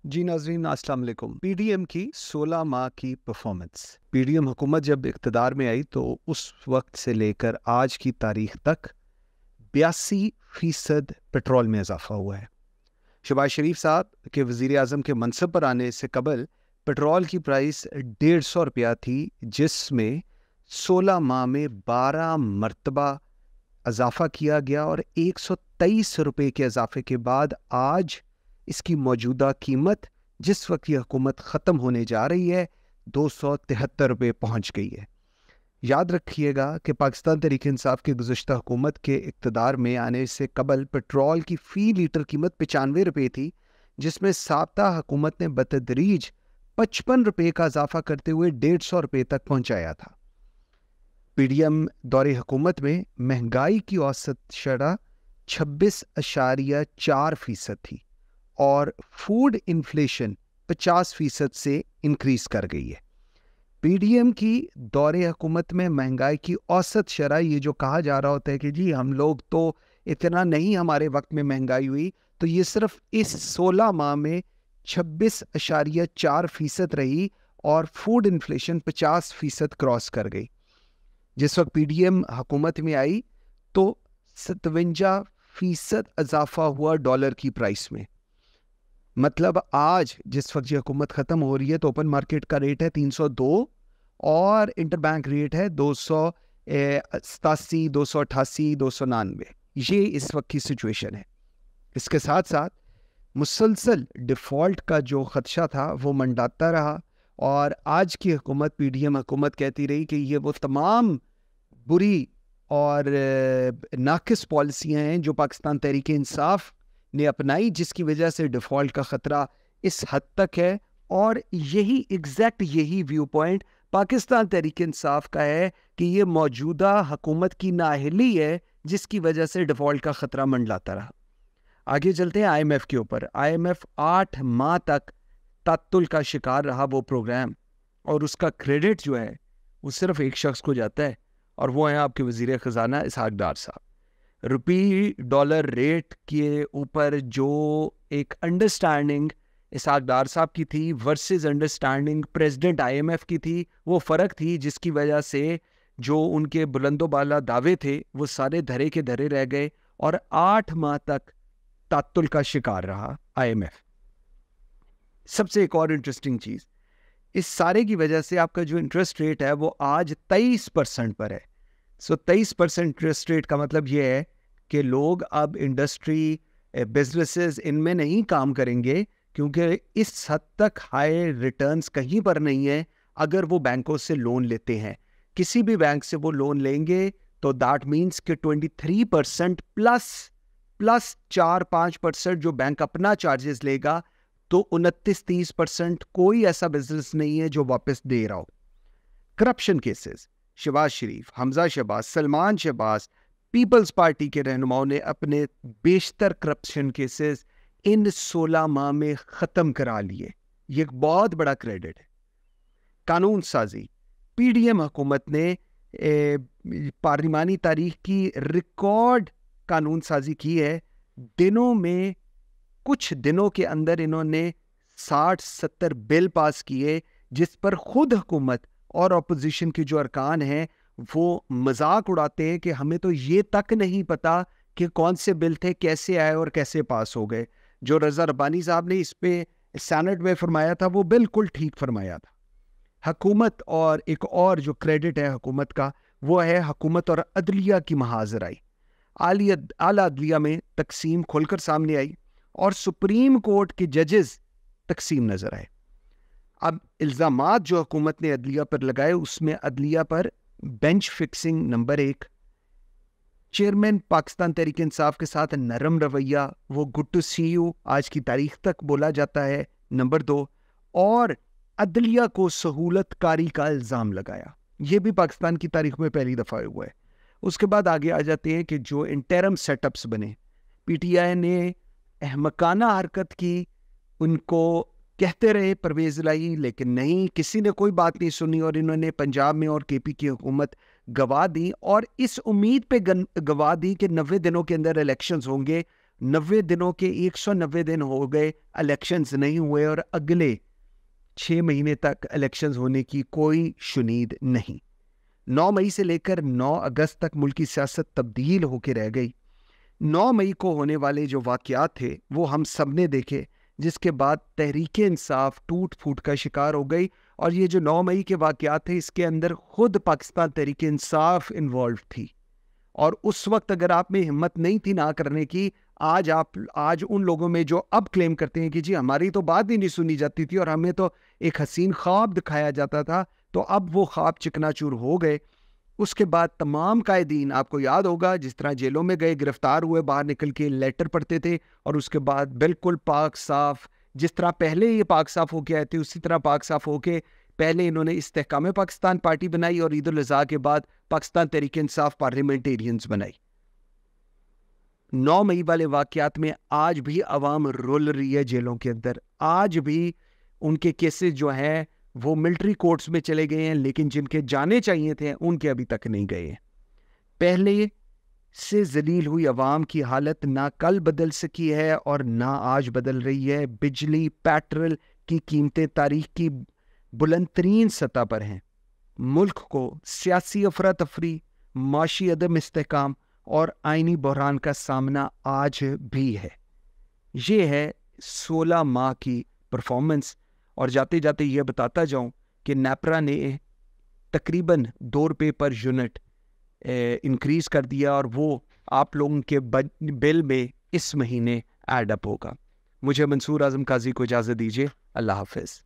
जी नाज़रीन अस्सलाम वालेकुम। पीडीएम की 16 माह की परफॉर्मेंस। पीडीएम हुकूमत जब इक़्तिदार में आई तो उस वक्त से लेकर आज की तारीख तक 82% पेट्रोल में इजाफा हुआ है। शहबाज शरीफ साहब के वज़ीर आज़म के मनसब पर आने से कबल पेट्रोल की प्राइस 150 रुपया थी, जिसमें 16 माह में 12 मरतबा इजाफा किया गया और 123 रुपये के इजाफे के बाद आज इसकी मौजूदा कीमत जिस वक्त ये हुकूमत ख़त्म होने जा रही है 273 रुपये पहुँच गई है। याद रखिएगा कि पाकिस्तान तहरीक इंसाफ की गुज़श्ता हुकूमत के इक़्तिदार में आने से कबल पेट्रोल की फ़ी लीटर कीमत 95 रुपये थी, जिसमें साबता हुकूमत ने बतदरीज 55 रुपये का इजाफा करते हुए 150 रुपये तक पहुँचाया था। पीडीएम दौरे हुकूमत में महंगाई की औसत शरह 26.4% थी और फूड इन्फ्लेशन 50% से इंक्रीज कर गई है। पीडीएम की दौरे हुकूमत में महंगाई की औसत शरह, ये जो कहा जा रहा होता है कि जी हम लोग तो इतना नहीं, हमारे वक्त में महंगाई हुई, तो ये सिर्फ इस 16 माह में 26.4% रही और फूड इन्फ्लेशन 50% क्रॉस कर गई। जिस वक्त पीडीएम हुकूमत में आई तो 57% इजाफा हुआ डॉलर की प्राइस में। मतलब आज जिस वक्त ये हुकूमत ख़त्म हो रही है तो ओपन मार्केट का रेट है 302 और इंटरबैंक रेट है 287, 288, 299। ये इस वक्त की सिचुएशन है। इसके साथ साथ मुसलसल डिफ़ॉल्ट का जो ख़दशा था वो मंडाता रहा और आज की हुकूमत, पीडीएम हुकूमत कहती रही कि ये वो तमाम बुरी और नाकिस पॉलिसियाँ हैं जो पाकिस्तान तहरीक इंसाफ ने अपनाई, जिसकी वजह से डिफ़ॉल्ट का ख़तरा इस हद तक है। और यही व्यू पॉइंट पाकिस्तान तहरीक इंसाफ का है कि ये मौजूदा हुकूमत की नाअहली है जिसकी वजह से डिफ़ॉल्ट का ख़तरा मंडलाता रहा। आगे चलते हैं आईएमएफ के ऊपर। आईएमएफ 8 माह तक तात्तुल का शिकार रहा वो प्रोग्राम, और उसका क्रेडिट जो है वो सिर्फ एक शख्स को जाता है और वो है आपके वज़ीर ख़जाना इसहाक डार साहब। रुपी डॉलर रेट के ऊपर जो एक अंडरस्टैंडिंग इसहाक डार साहब की थी वर्सेस अंडरस्टैंडिंग प्रेसिडेंट आईएमएफ की थी, वो फ़र्क थी, जिसकी वजह से जो उनके बुलंदोबाला दावे थे वो सारे धरे के धरे रह गए और 8 माह तक तात्तुल का शिकार रहा आईएमएफ। सबसे एक और इंटरेस्टिंग चीज़, इस सारे की वजह से आपका जो इंटरेस्ट रेट है वो आज 23% पर है। 23% इंटरेस्ट रेट का मतलब ये है कि लोग अब इंडस्ट्री, बिजनेसेस इनमें नहीं काम करेंगे क्योंकि इस हद तक हाई रिटर्न्स कहीं पर नहीं है। अगर वो बैंकों से लोन लेते हैं, किसी भी बैंक से वो लोन लेंगे तो दैट मीन्स कि 23% प्लस 4-5% जो बैंक अपना चार्जेस लेगा, तो 29-30% कोई ऐसा बिजनेस नहीं है जो वापस दे रहा हो। करप्शन केसेस, शहबाज शरीफ, हमजा शहबाज, सलमान शहबाज, पीपल्स पार्टी के रहनुमाओं ने अपने बेशतर करप्शन केसेस इन 16 माह में ख़त्म करा लिए। ये एक बहुत बड़ा क्रेडिट है। कानून साजी, पीडीएम हुकूमत ने पार्लिमानी तारीख की रिकॉर्ड कानून साजी की है। कुछ दिनों के अंदर इन्होंने 60-70 बिल पास किए, जिस पर खुद हुकूमत और अपोजिशन के जो अरकान हैं वो मजाक उड़ाते हैं कि हमें तो ये तक नहीं पता कि कौन से बिल थे, कैसे आए और कैसे पास हो गए। जो रज़ा रब्बानी साहब ने इस पे सेनेट में फरमाया था वो बिल्कुल ठीक फरमाया था। हुकूमत, और एक और जो क्रेडिट है हुकूमत का वो है हुकूमत और अदलिया की महाजराई। आला अदलिया में तकसीम खुलकर सामने आई और सुप्रीम कोर्ट के जजेस तकसीम नजर आए। अब इल्ज़ामात जो हुकूमत ने अदलिया पर लगाए, उसमें अदलिया पर bench fixing number 1, chairman Pakistan Tehreek Insaf के साथ नरम रवैया, वो गुड टू सी यू आज की तारीख तक बोला जाता है, नंबर 2, और अदलिया को सहूलतकारी का इल्ज़ाम लगाया। ये भी पाकिस्तान की तारीख में पहली दफ़ा हुआ है। उसके बाद आगे आ जाते हैं कि जो इंटरम सेटअप्स बने, पीटीआई ने अहमकाना हरकत की, उनको कहते रहे परवेज़ लाई, लेकिन नहीं, किसी ने कोई बात नहीं सुनी और इन्होंने पंजाब में और केपी की हुकूमत गवा दी और इस उम्मीद पे गवा दी कि 90 दिनों के अंदर इलेक्शंस होंगे। 90 دنوں کے 190 دن ہو گئے، الیکشنز نہیں ہوئے، اور اگلے 6 مہینے تک الیکشنز ہونے کی کوئی شنید نہیں۔ 9 مئی سے لے کر 9 اگست تک ملکی سیاست تبدیل ہو کے رہ گئی۔ 9 مئی کو ہونے والے جو واقعات تھے وہ ہم سب نے دیکھے، جس کے بعد تحریک انصاف ٹوٹ پھوٹ کا شکار ہو گئی، اور یہ جو 9 مئی کے واقعات تھے اس کے اندر خود پاکستان تحریک انصاف انوالو تھی، اور اس وقت اگر آپ میں ہمت نہیں تھی نہ کرنے کی، آج ان لوگوں میں جو اب کلیم کرتے ہیں کہ جی ہماری تو بات ہی نہیں سنی جاتی تھی اور ہمیں تو ایک حسین خواب دکھایا جاتا تھا، تو اب وہ خواب چکنا چور ہو گئے۔ اس کے بعد تمام قائدین، آپ کو یاد ہوگا جس طرح جیلوں میں گئے، گرفتار ہوئے، باہر نکل کے لیٹر پڑھتے تھے، اور اس کے بعد بالکل پاک صاف، جس طرح پہلے یہ پاک صاف ہو کے آئے تھے اسی طرح پاک صاف ہو کے پہلے انہوں نے استحکام پاکستان پارٹی بنائی، اور عید الاضحیٰ کے بعد پاکستان تحریک انصاف پارلیمنٹیرینز بنائی۔ 9 مئی والے واقعات میں آج بھی عوام رول رہی ہے جیلوں کے اندر، آج بھی ان کے کیسز جو ہیں وہ ملٹری کورٹس میں چلے گئے ہیں، لیکن جن کے جانے چاہیے تھے ان کے ابھی تک نہیں گئے ہیں۔ پہلے سے ذلیل ہوئی عوام کی حالت نہ کل بدل سکی ہے اور نہ آج بدل رہی ہے۔ بجلی، پیٹرول کی قیمتیں تاریخ کی بلند ترین سطح پر ہیں۔ ملک کو سیاسی افراتفری، معاشی عدم استحکام اور آئینی بحران کا سامنا آج بھی ہے۔ یہ ہے 16 ماہ کی پرفارمنس، اور جاتے جاتے یہ بتاتا جاؤں کہ نیپرا نے تقریباً 2 روپے پر یونٹ انکریز کر دیا، اور وہ آپ لوگوں کے بل میں اس مہینے ایڈ اپ ہوگا۔ مجھے منصور اعظم قاضی کو اجازت دیجیے، اللہ حافظ۔